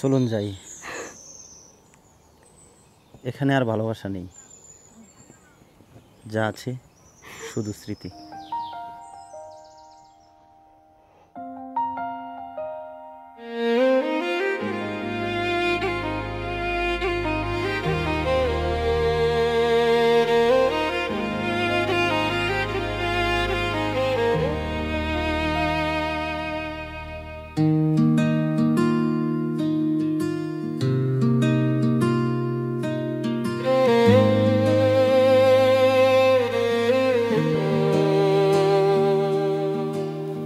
চলুন যাই, এখানে আর ভালোবাসা নেই, যা আছে শুধু স্মৃতি।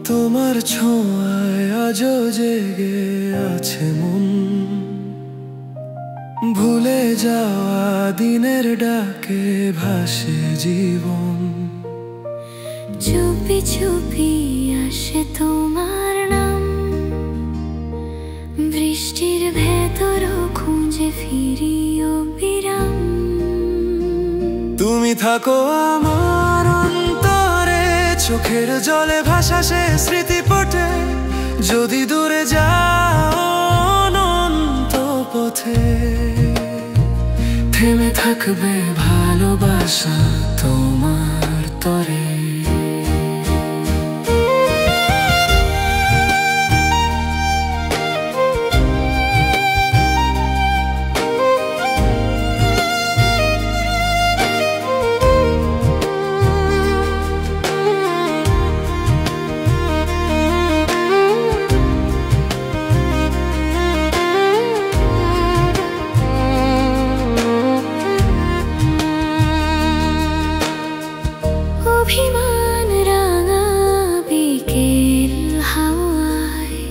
তোমার ছোঁয়ায় আজও জেগে আছে মন, ভুলে যাওয়া দিনের ডাকে ভাসে জীবন। চুপি চুপি আসে তোমার নাম, বৃষ্টির ভেতরও খুঁজে ফিরি অবিরাম। তুমি থাকো আমার অন্তরে, চোখের জলে ভাসাসে স্মৃতি পটে। যদি দূরে যাও অনন্ত পথে, থেমে থাকবে ভালোবাসা তোমার তরে। অভিমান রাঙা বিকেল হাওয়ায়,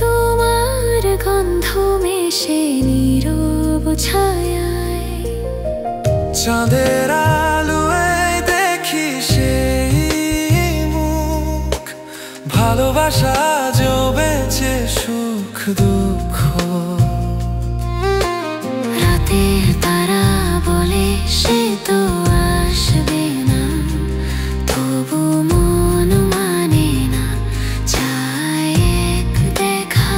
তোমার গন্ধ মেশে নীরব ছায়ায়। চাঁদের আলোয় দেখি সেই মুখ, ভালোবাসা জমেছে সুখ দুঃখ। রাতের তারা বলে সে তো আসবে না, তবু মন মানে না, চায় এক দেখা।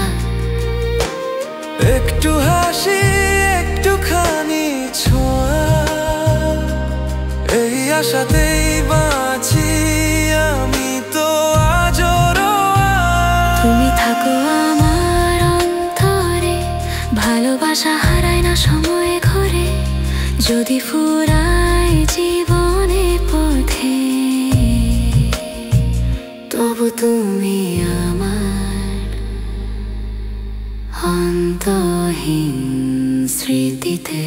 একটু হাসি একটুখানি ছোঁয়া, এই আশাতেই বাঁচি আমি তো আজও। তুমি থাকো আমার অন্তরে, ভালোবাসা হারায় না সময়ে ঘরে। যদি ফুরায় জীবনে পথে, তবু তুমি আমার অন্তহীন স্মৃতিতে।